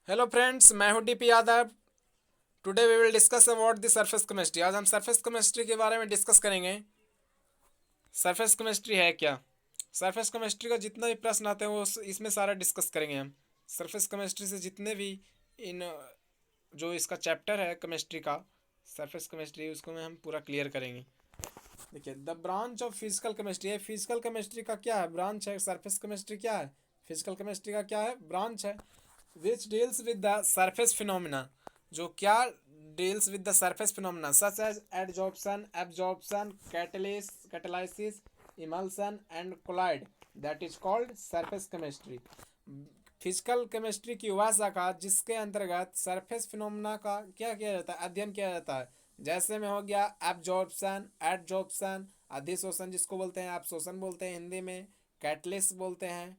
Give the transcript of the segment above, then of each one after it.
Hello friends, मैं हूं DP Yadav. Today we will discuss about the surface chemistry. आज हम सरफेस केमिस्ट्री के बारे में डिस्कस करेंगे। सरफेस केमिस्ट्री है क्या? सरफेस केमिस्ट्री का जितना भी प्रश्न आते हैं वो इसमें सारा डिस्कस करेंगे हम। सरफेस केमिस्ट्री से जितने भी इन जो इसका चैप्टर है केमिस्ट्री का, सरफेस केमिस्ट्री, उसको में हम पूरा क्लियर करेंगे। देखिए, the branch of physical chemistry है। फिजिकल केमिस्ट्री का क्या है? ब्रांच है। सरफेस केमिस्ट्री क्या है? फिजिकल केमिस्ट्री का क्या है? ब्रांच है। Which deals with the surface phenomena, जो क्या deals with the surface phenomena such as adsorption, absorption, catalysis, emulsion and colloid, that is called surface chemistry. Physical chemistry की वह शाखा जिसके अंतर्गत सरफेस फिनोमिना का क्या किया जाता है? अध्ययन किया जाता है। जैसे में हो गया एब्जॉर्प्शन, एडजॉर्प्शन, अधिशोषण जिसको बोलते हैं, एब्सोर्प्शन बोलते हैं हिंदी में, कैटलिस्ट बोलते हैं,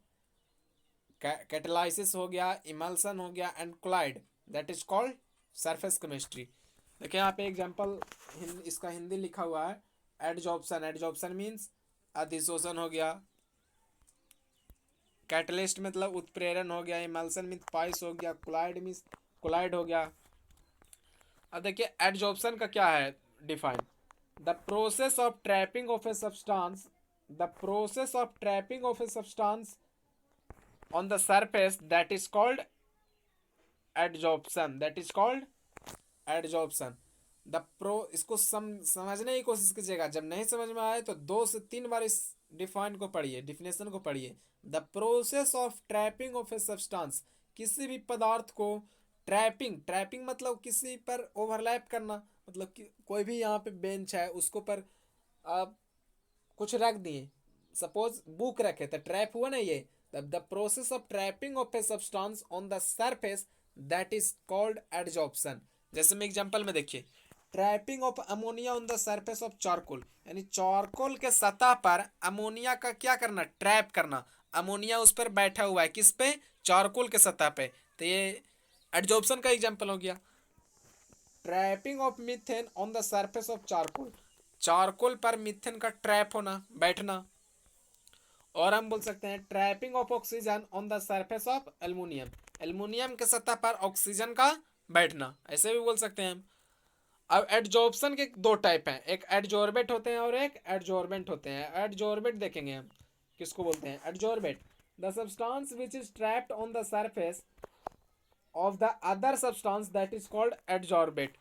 कैटेलाइसिस हो गया, इमल्सन हो गया and colloid, that is called surface chemistry. देखिए यहाँ पे एग्जांपल इसका हिंदी लिखा हुआ है। एडजॉर्प्शन, एडजॉर्प्शन मीन्स अधिशोषण हो गया, कैटलिस्ट मतलब उत्प्रेरण हो गया, इमल्सन मीन्स पाइस हो गया, कोलाइड मीन्स कोलाइड हो गया। अब देखिए एडजॉर्प्शन का क्या है define. The process of trapping of a substance, the process of trapping of a substance on the surface, that is called adsorption, that is called adsorption। The pro इसको समझने की कोशिश कीजिएगा। जब नहीं समझ में आए तो 2 से 3 बार इस डिफाइन को पढ़िए, डिफिनेशन को पढ़िए। The process of trapping of a substance, किसी भी पदार्थ को ट्रैपिंग, ट्रैपिंग मतलब किसी पर ओवरलैप करना, मतलब कि कोई भी यहाँ पे बेंच है उसको पर आप कुछ रख दिए, सपोज बुक रखे तो ट्रैप हुआ ना ये। The process of trapping of a substance on the surface, that is called adsorption. जैसे में एग्जांपल में देखिए, trapping of ammonia on the surface of charcoal, यानी चारकोल के सतह पर अमोनिया का क्या करना? ट्रैप करना। अमोनिया उस पर बैठा हुआ है, किस पे? चारकोल के सतह पे। तो ये एडजॉर्प्शन का एग्जांपल हो गया। Trapping of methane on the surface of charcoal, charcoal पर मीथेन का ट्रैप होना, बैठना। और हम बोल सकते हैं trapping of oxygen on the surface of aluminium, aluminium के सतह पर ऑक्सीजन का बैठना, ऐसे भी बोल सकते हैं हम। अब एडजॉर्प्शन के 2 टाइप हैं, एक एडजॉर्बेट होते हैं और एक एडजॉर्बेंट होते हैं। एडजॉर्बेट देखेंगे हम किसको बोलते हैं। Adsorbate, the substance which is trapped on the surface of the other substance, that is called adsorbate.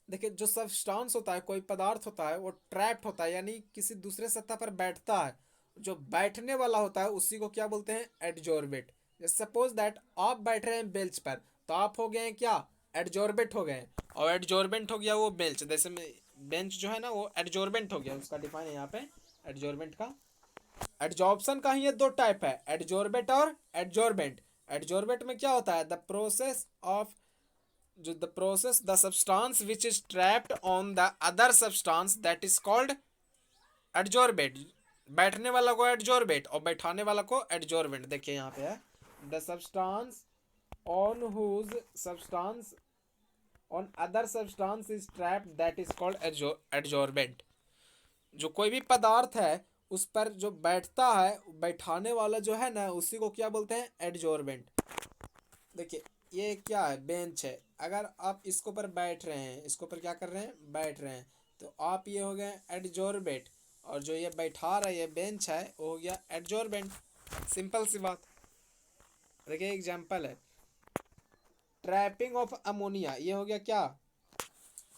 देखिए, जो सब्सटेंस होता है, कोई पदार्थ होता है, वो ट्रैप्ड होता है, यानी किसी दूसरे सत्ता पर बैठता है। जो बैठने वाला होता है उसी को क्या बोलते हैं? एडजॉर्बेट। सपोज दैट आप बैठ रहे हैं बेंच पर, तो आप हो गए हैं क्या? एडजॉर्बेट हो गए। और एडजॉर्बेंट हो गया वो बेंच, जैसे में बेंच जो है ना वो एडजॉर्बेंट हो गया, उसका डिफाइन है यहाँ पे एडजॉर्बेंट का। एडजॉर्प्शन का ही ये 2 टाइप है, एडजॉर्बेट और एडजॉर्बेंट। एडजॉर्बेट में क्या होता है? द प्रोसेस ऑफ, जो the process, the substance which is trapped on the other substance, that is called adsorbate. बैठने वाला को एडजॉर्बेट और बैठाने वाला को एडजॉर्बेंट। देखिए यहाँ पे है, the substance on whose substance on other substance is trapped, that is called adsorbent. जो कोई भी पदार्थ है उस पर जो बैठता है, बैठाने वाला जो है ना, उसी को क्या बोलते हैं? एडजॉर्बेंट। देखिए ये क्या है? बेंच है। अगर आप इसको पर बैठ रहे हैं, इसको पर क्या कर रहे हैं? बैठ रहे हैं, तो आप ये हो गए एडजॉर्बेट। और जो ये बैठा रहा है, ये बेंच है, वो हो गया एडजॉर्बेंट। सिंपल सी बात। देखिए एग्जांपल है, ट्रैपिंग ऑफ अमोनिया, ये हो गया क्या?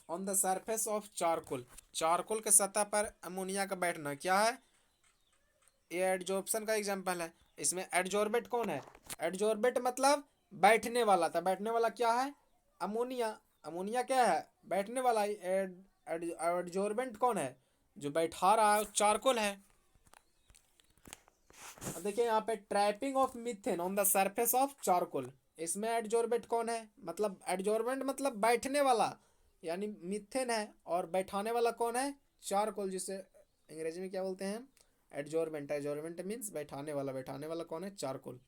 On the surface of charcoal, charcoal के सतह पर अमोनिया का बैठना क्या है? ये एडजॉर्प्शन का एग्जांपल है। इसमें एडजॉर्बेट कौन है? एडजॉर्बेट मतलब बैठने वाला था। बैठने वाला क्या है? अमोनिया। अमोनिया क्या है? बैठने वाला ही। एडजॉर्बेंट कौन है? जो बैठा रहा है चारकोल है। अब देखिए यहाँ पे trapping of methane on the surface of charcoal, इसमें एडजॉर्बेंट कौन है? मतलब एडजॉर्बेंट मतलब बैठने वाला, यानी मीथेन है। और बैठाने वाला कौन है? चारकोल, जिसे अंग्रेजी में क्या बोलते हैं? एडजॉर्बेंट। एडजॉर्बेंट मीन्स बैठाने वाला। बैठाने वाला कौन है? चारकोल।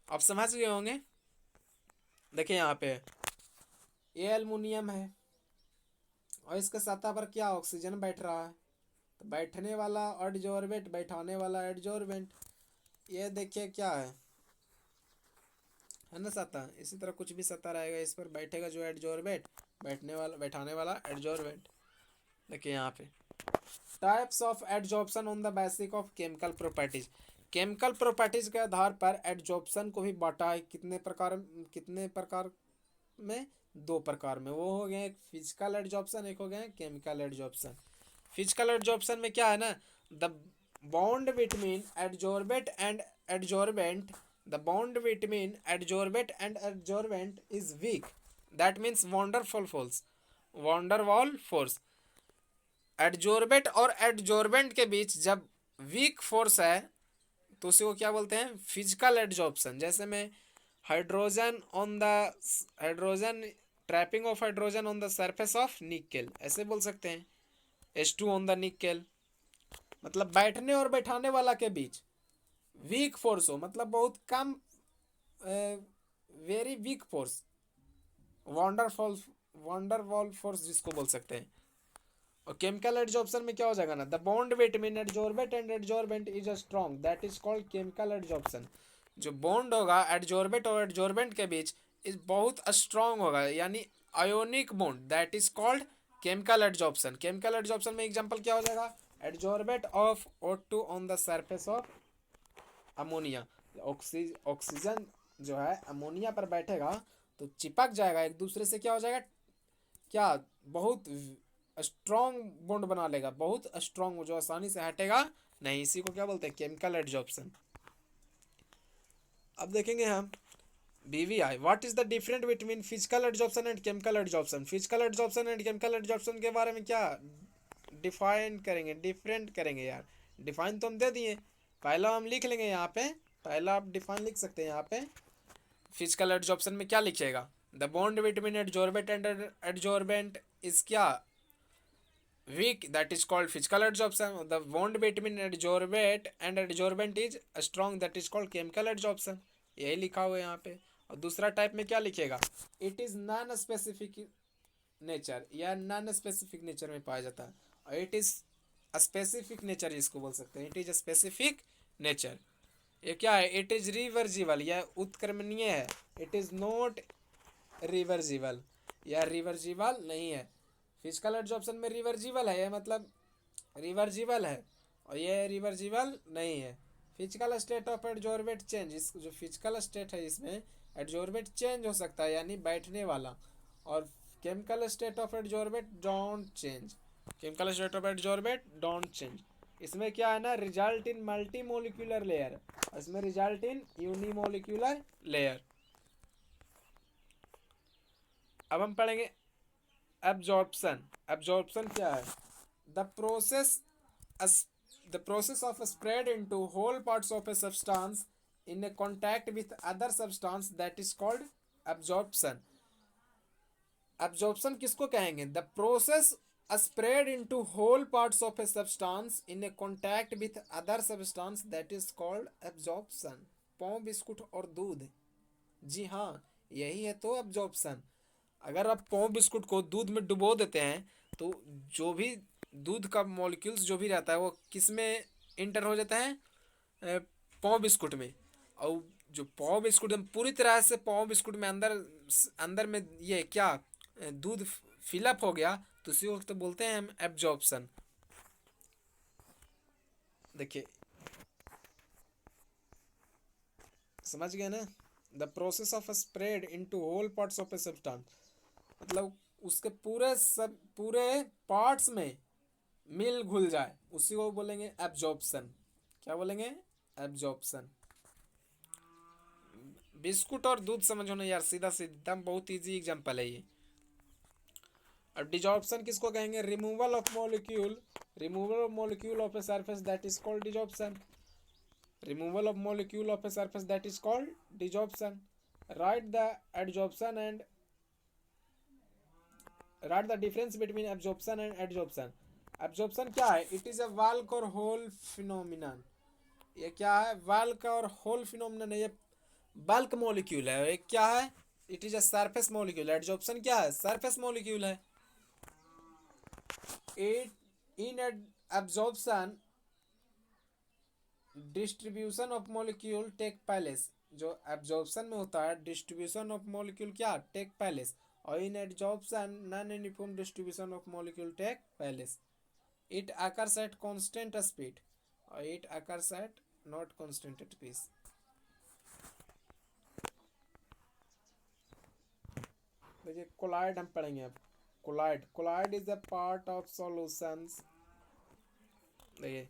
आप समझ गए होंगे। देखिए यहाँ पे ये एल्युमिनियम है और इसके सतह पर क्या? ऑक्सीजन बैठ रहा है। तो बैठने वाला एडजॉर्बेंट, बैठाने वाला एडजॉर्बेंट। ये देखिए क्या है, है ना सतह, इसी तरह कुछ भी सतह रहेगा इस पर बैठेगा जो एडजॉर्बेंट, बैठाने वाला एडजॉर्बेंट। देखिए यहाँ पे types of adsorption on the basic of chemical properties. Chemical properties के आधार पर एडजॉर्प्शन को भी बांटा है कितने प्रकार में, दो प्रकार में। वो हो गए एक फिजिकल एडजॉर्प्शन, एक हो गए केमिकल एडजॉर्प्शन। फिजिकल एडजॉर्प्शन में क्या है ना, the bond between adsorbent and adsorbent, the bond between adsorbent and adsorbent is weak, that means van der Waals force, van der Waals force. Adsorbent और एडजॉर्बेंट के बीच जब वीक फोर्स है तो उसी को क्या बोलते हैं, फिजिकल एडजॉर्प्शन। जैसे में hydrogen on the hydrogen trapping of hydrogen on the surface of nickel, ऐसे बोल सकते हैं। H2 ऑन द निकेल, मतलब बैठने और बैठाने वाला के बीच वीक फोर्स हो, मतलब बहुत कम, very weak force, van der Waals van der Waals force जिसको बोल सकते हैं। और केमिकल एडजॉर्प्शन में क्या हो जाएगा ना, the bond between adsorbent and adsorbent is a strong, that is called chemical adsorption. जो बॉन्ड होगा एडजॉर्बेंट और एडजॉर्बेंट के बीच इस बहुत स्ट्रॉन्ग होगा, यानी ionic bond, that is called chemical adsorption. Chemical adsorption में एग्जांपल क्या हो जाएगा, adsorbent of O2 on the surface of ammonia. Oxygen जो है अमोनिया पर बैठेगा तो चिपक जाएगा एक दूसरे से, क्या हो जाएगा, क्या बहुत स्ट्रॉन्ग बॉन्ड बना लेगा, बहुत स्ट्रॉन्ग, जो आसानी से हटेगा नहीं। इसी को क्या बोलते हैं, केमिकल एडजॉर्प्शन। अब देखेंगे हम BVI, what is the difference between physical adsorption and chemical adsorption. Physical adsorption and chemical adsorption के बारे में क्या डिफाइन करेंगे, डिफरेंट करेंगे यार। डिफाइन तो हम दे दिए, पहला हम लिख लेंगे यहाँ पे, पहला आप डिफाइन लिख सकते हैं यहाँ पे। फिजिकल एडजॉर्प्शन में क्या लिखिएगा, the bond between adsorbent and adsorbent is क्या, weak, that is called physical adsorption. The bond between adsorbent and adsorbent is strong, that is called chemical adsorption। यही लिखा हुआ है यहाँ पे। और दूसरा टाइप में क्या लिखेगा, it is non specific nature, या नॉन स्पेसिफिक नेचर में पाया जाता है। और इट इज स्पेसिफिक नेचर इसको बोल सकते हैं, इट इज स्पेसिफिक नेचर। ये क्या है, इट इज रिवर्जिबल, यह उत्क्रमणीय है। इट इज नॉट रिवर्जिबल, यह रिवर्जिबल नहीं है। फिजिकल एडजॉर्प्शन में रिवर्जिबल है, मतलब रिवर्जिबल है, और ये रिवर्जिबल नहीं है। Physical state of adsorbent change, इस जो फिजिकल स्टेट है इसमें एडजॉर्बेंट चेंज हो सकता है, यानी बैठने वाला। और chemical state of adsorbent don't change, chemical state of adsorbent don't change. इसमें क्या है ना, result in multi molecular layer, इसमें रिजल्ट इन यूनिमोलिकुलर लेयर। अब हम पढ़ेंगे एब्जॉर्प्शन। एब्जॉर्प्शन क्या है, the process the process of spread into whole parts of a substance in a contact with other substance, that is called absorption. Absorption किसको कहेंगे, the process spread into whole parts of a substance in a contact with other substance, that is called absorption. Pav biscuit और दूध, जी हाँ यही है तो absorption. अगर आप पाव बिस्कुट को दूध में डुबो देते हैं तो जो भी दूध का मॉलिक्यूल्स जो भी रहता है वो किस में इंटर हो जाता है, पाव बिस्कुट में। और जो पाव बिस्कुट पूरी तरह से पाव बिस्कुट में अंदर अंदर में ये क्या दूध फिलअप हो गया, तो उसी वक्त तो बोलते हैं हम एब्जॉर्प्शन। देखिए समझ गए ना, the process of spread into whole parts of a substance, मतलब उसके पूरे पार्ट्स में मिल घुल जाए, उसी को बोलेंगे एब्जॉर्प्शन। क्या बोलेंगे, एब्जॉर्प्शन। बिस्कुट और दूध समझो ना यार, सीधा सीधा बहुत इजी एग्जांपल है ये। अब डिजॉर्प्शन किसको कहेंगे, removal of molecule, removal of molecule of a surface, that is called desorption. Removal of molecule of a surface, that is called desorption. Right the adsorption and right the difference between absorption and adsorption. Absorption क्या है, it is a bulk और whole phenomenon. ये क्या है, bulk और whole phenomenon है, ये bulk molecule है। ये क्या है, it is a surface molecule. Adsorption क्या है, सरफेस मॉलिक्यूल है। It in absorption distribution of molecule take place, जो एब्जॉर्प्शन में होता है डिस्ट्रीब्यूशन ऑफ मॉलिक्यूल क्या टेक पैलेस, और in absorption non uniform distribution of molecule take place. It occurs at constant speed, और it occurs at not constant speed. देखिए colloid हम पढ़ेंगे अब। Colloid, colloid is a part of solutions. देखिए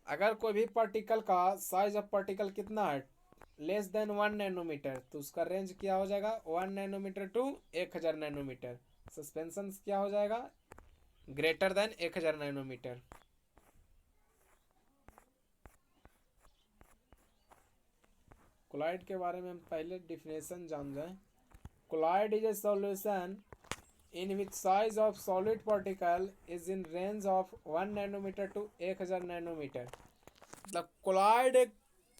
अगर कोई भी पार्टिकल का साइज ऑफ पार्टिकल कितना है, लेस देन 1 नैनोमीटर, तो उसका रेंज क्या हो जाएगा 1 नैनोमीटर टू 1000 नैनोमीटर। सस्पेंशन क्या हो जाएगा ग्रेटर देन 1000 नैनोमीटर। कोलाइड के बारे में हम पहले डिफिनेशन जान जाए। Colloid is a solution in which size of solid particle is in range of 1 nanometre to 1000 nanometre. मतलब कोलाइड एक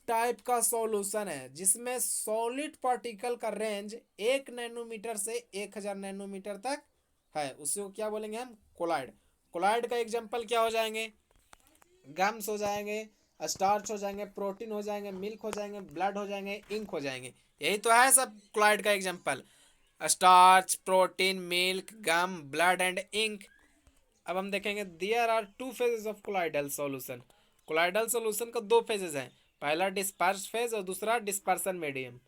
टाइप का सॉल्यूशन है जिसमें सॉलिड पार्टिकल का रेंज 1 नैनोमीटर से 1000 नैनोमीटर तक है, उसी को क्या बोलेंगे हम कोलाइड। कोलाइड का एग्जांपल क्या हो जाएंगे, गम्स हो जाएंगे, स्टार्च हो जाएंगे, प्रोटीन हो जाएंगे, मिल्क हो जाएंगे, ब्लड हो जाएंगे, इंक हो जाएंगे। यही तो है सब कोलाइड का example, starch, protein, milk, gum, blood and ink. अब हम देखेंगे there are two phases of colloidal solution. Colloidal solution का दो फेजेस हैं, पहला डिस्पर्स फेज और दूसरा डिस्पर्सन मीडियम।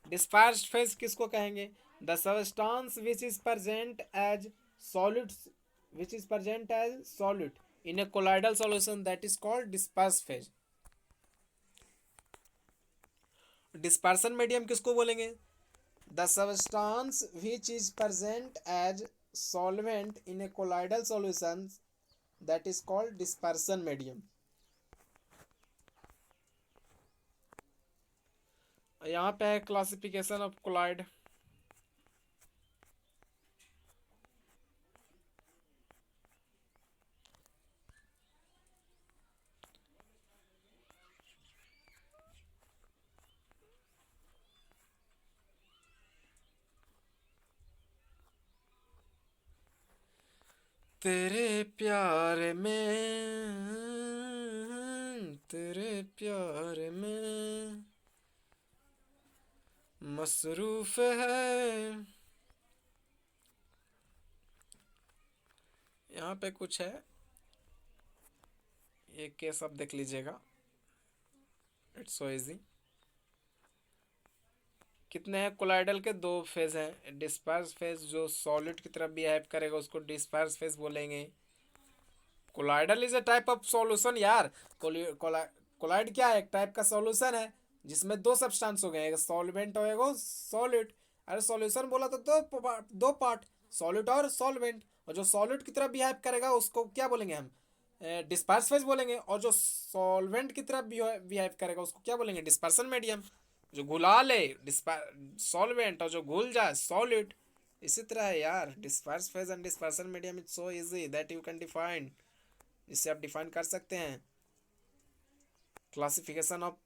डिस्पर्स फेज किसको कहेंगे, the substance which is present as solid, which is present as solid in a colloidal solution that is called disperse phase. Dispersion medium किसको बोलेंगे, the substance which is present as solvent in a colloidal solution that is called dispersion medium। यहाँ पे है classification of collide. तेरे प्यार में, तेरे प्यार में मसरूफ है। यहाँ पे कुछ है, ये केस आप देख लीजिएगा, इट्स सो इजी। कितने हैं कोलाइडल के, दो फेज हैं। डिस्पर्स फेज जो सॉलिड की तरफ बिहेव करेगा उसको डिस्पर्स फेज बोलेंगे। Colloidal is a type of solution यार। कोलाइड क्या है, एक टाइप का सॉल्यूशन है जिसमें दो सब्सटेंस हो गए, एक सॉल्वेंट और एक सॉलिड। अरे सॉल्यूशन बोला तो दो पार्ट, सॉलिड और सॉल्वेंट। और जो सॉलिड की तरफ बिहेव करेगा उसको क्या बोलेंगे हम, डिस्पर्स फेज बोलेंगे। और जो सॉल्वेंट की तरफ बिहेव करेगा उसको क्या बोलेंगे, डिस्पर्सन मीडियम। जो घुला ले सॉल्वेंट, और जो घुल जाए सॉलिड। इसी तरह है यार, disperse phase and dispersion medium is so easy that you can define, इससे आप डिफाइन कर सकते हैं। क्लासिफिकेशन ऑफ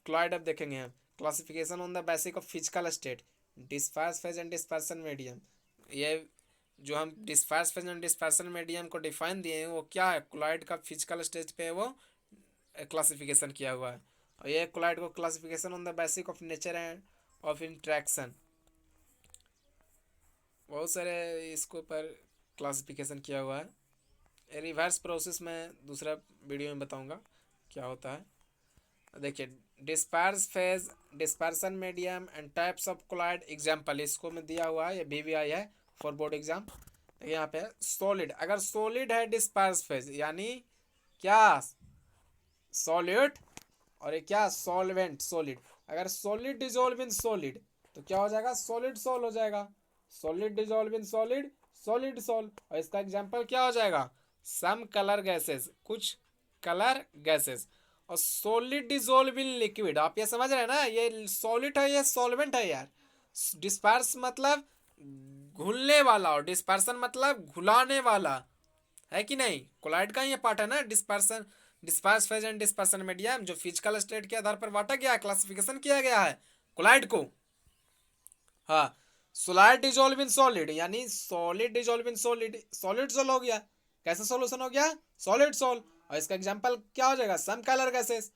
क्लाइड अब देखेंगे हम। Classification on the basic of physical state, disperse phase and dispersion medium. ये जो हम disperse phase and dispersion medium को डिफाइन दिए हैं वो क्या है, क्लाइड का फिजिकल स्टेज पे वो क्लासिफिकेशन किया हुआ है। और ये कोलाइड को classification on the basic of nature end of interaction, बहुत सारे इसको पर क्लासिफिकेशन किया हुआ है। रिवर्स प्रोसेस में दूसरा वीडियो में बताऊंगा क्या होता है। देखिए disperse phase, dispersion medium and types of colloid example इसको में दिया हुआ है, ये BVI है फॉर बोर्ड एग्जाम। यहाँ पे सॉलिड, अगर सॉलिड है डिस्पर्स फेज यानी क्या सॉलिड, और ये क्या सॉल्वेंट सॉलिड। अगर सॉलिड डिजोल्व इन सॉलिड तो क्या हो जाएगा, सॉलिड सॉल हो जाएगा। Solid dissolve in solid, solid sol. और इसका एग्जांपल क्या हो जाएगा, सम कलर गैसेस, कुछ कलर गैसेस। और सॉलिड डिजोल्व इन लिक्विड, आप ये समझ रहे हैं ना, ये सॉलिड है ये सॉल्वेंट है यार। डिस्पर्स मतलब घुलने वाला और डिस्पर्सन मतलब घुलाने वाला, है कि नहीं। कोलाइड का ये पार्ट है ना dispersion, disperse phase and dispersion medium, जो फिजिकल स्टेट के आधार पर बांटा गया है, क्लासिफिकेशन किया गया है कोलाइड को। हाँ सॉलिड डिजोल्व इन सॉलिड यानी solid dissolve in solid, solid sol हो गया। कैसा सॉल्यूशन हो गया, सॉलिड सोल। और इसका एग्जांपल क्या हो जाएगा, सम कलर गैसेस।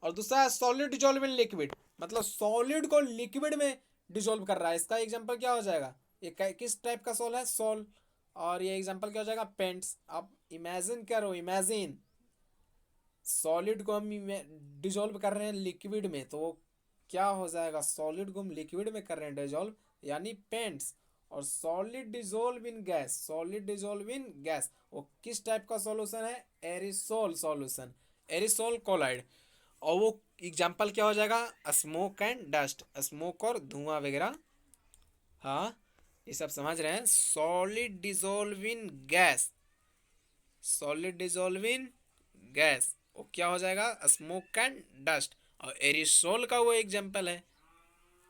और दूसरा सॉलिड डिजोल्व इन लिक्विड, मतलब सॉलिड को लिक्विड में डिसॉल्व कर रहा है। इसका एग्जांपल क्या हो जाएगा, ये किस टाइप का सॉल है, सॉल। और ये एग्जांपल क्या हो जाएगा, पेंट्स। अब इमेजिन करो, इमेजिन सॉलिड को हम डिसॉल्व कर रहे हैं लिक्विड में, तो वो क्या हो जाएगा, सॉलिड को हम लिक्विड में कर रहे हैं डिसॉल्व, यानी पेंट्स। और solid dissolve in gas, solid dissolve in gas, वो किस टाइप का सॉल्यूशन है, एरिसोल सॉल्यूशन, एरिसोल कोलाइड। और वो एग्जाम्पल क्या हो जाएगा, स्मोक एंड डस्ट, स्मोक और धुआं वगैरह। हाँ, ये सब समझ रहे हैं, solid dissolve in gas, solid dissolve in gas, वो क्या हो जाएगा, स्मोक एंड डस्ट। और एरिसोल का वो एग्जाम्पल है।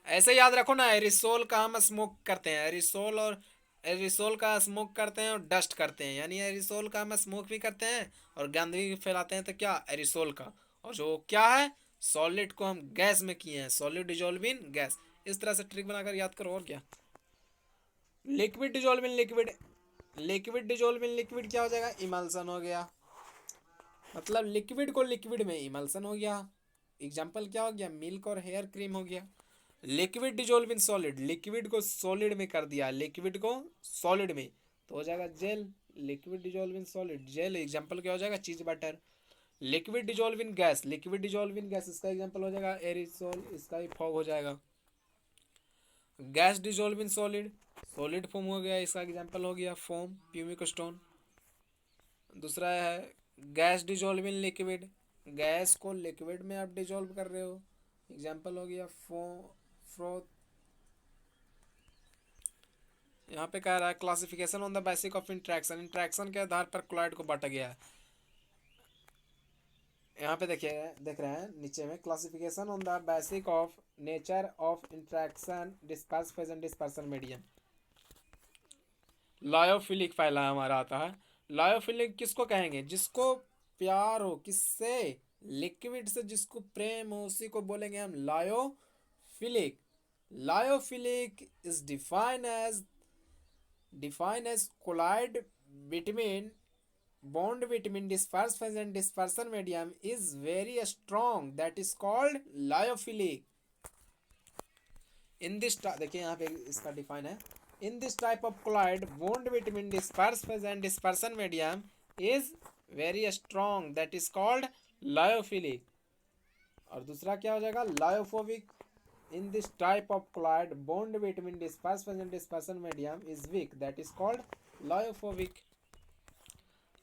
ऐसे याद रखो ना, एरिसोल का हम स्मोक करते हैं, एरिसोल और एरिसोल का स्मोक करते हैं और डस्ट करते हैं, यानी एरिसोल का हम स्मोक भी करते हैं और गंदगी भी फैलाते हैं, तो क्या, एरिसोल का। और जो क्या है, सॉलिड को हम गैस में किए हैं, सॉलिड डिजोल्व इन गैस। इस तरह से ट्रिक बनाकर याद करो, और क्या। Liquid dissolve in liquid, liquid dissolve in liquid क्या हो जाएगा, इमल्सन हो गया। मतलब लिक्विड को लिक्विड में इमल्सन हो गया। एग्जाम्पल क्या हो गया, मिल्क और हेयर क्रीम हो गया। Liquid dissolve in solid, liquid को सॉलिड में कर दिया, लिक्विड को सॉलिड में, तो हो जाएगा gel. Liquid dissolve in solid, gel. Example क्या हो जाएगा, cheese butter. Liquid dissolve in gas, liquid dissolve in gas, इसका एग्जाम्पल हो जाएगा एरिसोल, इसका ही फॉग हो जाएगा। Gas dissolve in solid, solid foam हो गया, इसका एग्जाम्पल हो गया फोम, प्यूमिक स्टोन। दूसरा है gas dissolve in liquid, gas को लिक्विड में आप डिजोल्व कर रहे हो, एग्जाम्पल हो गया फ्रोथ। यहाँ पे कह रहा है classification on the basic of interaction, interaction के आधार पर क्लॉइड को बांटा गया है। यहाँ पे देखिए, देख रहे हैं नीचे में, classification on the basic of nature of interaction disperse phase and dispersion medium. Lyophilic पहला हमारा आता है। लायोफिलिक किसको कहेंगे, जिसको प्यार हो, किससे, लिक्विड से, जिसको प्रेम हो, उसी को बोलेंगे हम lyophilic. Lyophilic is defined as collide between bond between disperse phase and dispersion medium is very strong, that is called lyophilic। In this, देखिए यहाँ पे इसका डिफाइन है, in this type of Clyde bond between disperse phase and dispersion medium is very strong, that is called lyophilic. और दूसरा क्या हो जाएगा, lyophobic. In this type of Clyde bond between disperse phase and dispersion medium is weak, that is called lyophobic.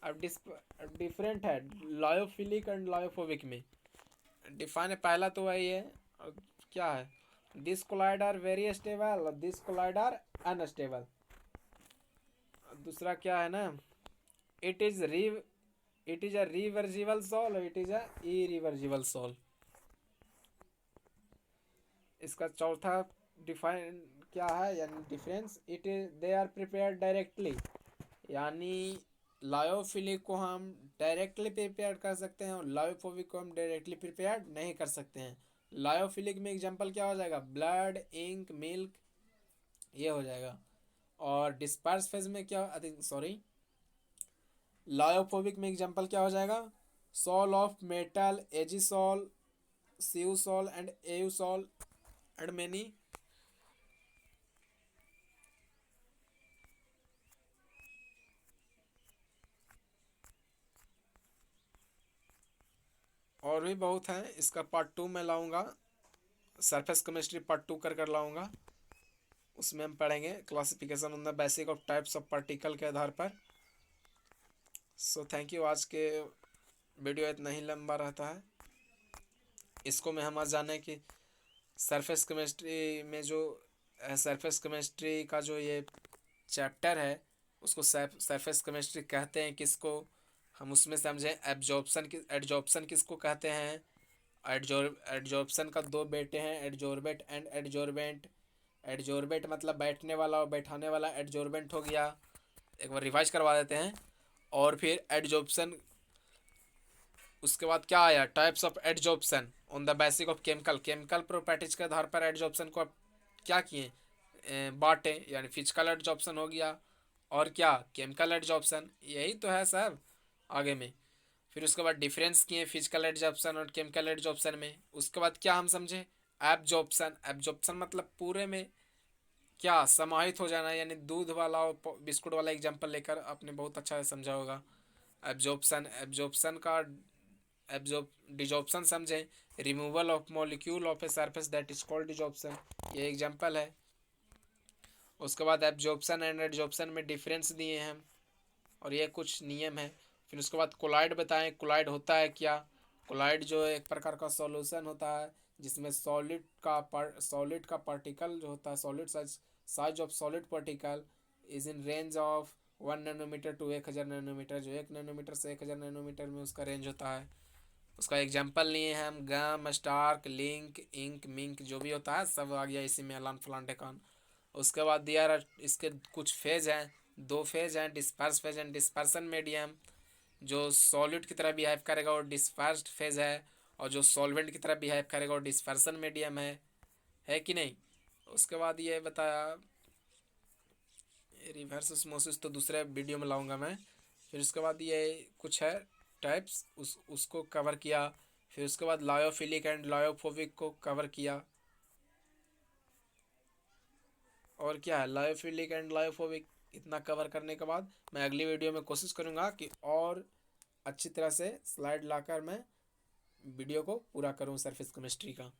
अब different है lyophilic and lyophobic में। Define पहला तो वही है, और क्या है, this colloid are very stable, this colloid are unstable. दूसरा क्या है ना, it is a reversible sol, it is a irreversible sol. इसका चौथा डिफाइन क्या है, यानी difference, it is they are prepared directly, यानी लायोफिलिक को हम डायरेक्टली प्रिपेयर कर सकते हैं और लायोफोबिक को हम डायरेक्टली प्रिपेयर नहीं कर सकते हैं। लायोफिलिक में एग्जांपल क्या हो जाएगा, ब्लड, इंक, मिल्क, ये हो जाएगा। और डिस्पर्स फेज में क्या, सॉरी, लायोफोबिक में एग्जांपल क्या हो जाएगा, sol of metal, Ag sol, Cu sol and Au sol and many. और भी बहुत हैं, इसका पार्ट 2 में लाऊंगा, सरफेस केमिस्ट्री पार्ट 2 कर लाऊंगा, उसमें हम पढ़ेंगे classification on the basic of types of particle के आधार पर। So thank you. आज के वीडियो इतना ही लंबा रहता है, इसको में हम आज जाने कि सरफेस केमिस्ट्री में जो सरफेस केमिस्ट्री का जो ये चैप्टर है, उसको सरफेस केमिस्ट्री कहते हैं किसको, हम उसमें समझें एडजॉर्प्शन किसको कहते हैं। एडजॉर्प्शन का दो बेटे हैं, एडजॉर्बेट एंड एडजॉर्बेंट। एडजॉर्बेट मतलब बैठने वाला और बैठाने वाला, एडजॉर्बेंट हो गया। एक बार रिवाइज करवा देते हैं। और फिर एडजॉर्प्शन, उसके बाद क्या आया, types of adsorption on the basic of chemical, chemical properties के आधार पर एडजॉर्प्शन को आप क्या किए, बांटे, यानी फिजिकल एडजॉर्प्शन हो गया, और क्या, केमिकल एडजॉर्प्शन, यही तो है सब आगे में। फिर उसके बाद डिफरेंस किए फिजिकल एडजॉर्प्शन और केमिकल एडजॉर्प्शन में। उसके बाद क्या हम समझे, एब्जॉर्प्शन, एब्जॉर्प्शन मतलब पूरे में क्या समाहित हो जाना, यानी दूध वाला और बिस्कुट वाला एग्जांपल लेकर आपने बहुत अच्छा से समझा होगा। एब्जॉर्प्शन, एब्जॉर्प्शन का एब्जॉर्ब डिजॉर्प्शन समझें, removal of molecule of a surface that is called desorption, ये एग्जांपल है। उसके बाद एब्जॉर्प्शन एंड एडजॉर्प्शन में डिफरेंस दिए हैं और ये कुछ नियम है। फिर उसके बाद कोलाइड बताएं, कोलाइड होता है क्या। कोलाइड जो एक प्रकार का सॉल्यूशन होता है जिसमें सॉलिड का पार्टिकल जो होता है, solid size of solid particle is in range of 1 nanometre to 1000 nanometre, जो 1 नैनोमीटर से 1000 नैनोमीटर में उसका रेंज होता है। उसका एग्जाम्पल लिए हैं हम, गम, स्टार्क, लिंक, इंक, मिंक, जो भी होता है सब आ गया इसी में, अलान फलान टेकान। उसके बाद दिया इसके कुछ फेज हैं, दो फेज हैं, disperse phase and dispersion medium. जो सॉलिड की तरह बिहेव करेगा वो डिस्पर्स्ड फेज है, और जो सॉल्वेंट की तरह बिहेव करेगा वो डिस्पर्सन मीडियम है कि नहीं। उसके बाद ये बताया, रिवर्स osmosis तो दूसरे वीडियो में लाऊंगा मैं। फिर उसके बाद ये कुछ है टाइप्स, उसको कवर किया। फिर उसके बाद लायोफिलिक एंड लायोफोबिक को कवर किया। और क्या है लायोफिलिक एंड लायोफोबिक, इतना कवर करने के बाद मैं अगली वीडियो में कोशिश करूँगा कि और अच्छी तरह से स्लाइड लाकर मैं वीडियो को पूरा करूँ सरफेस केमिस्ट्री का।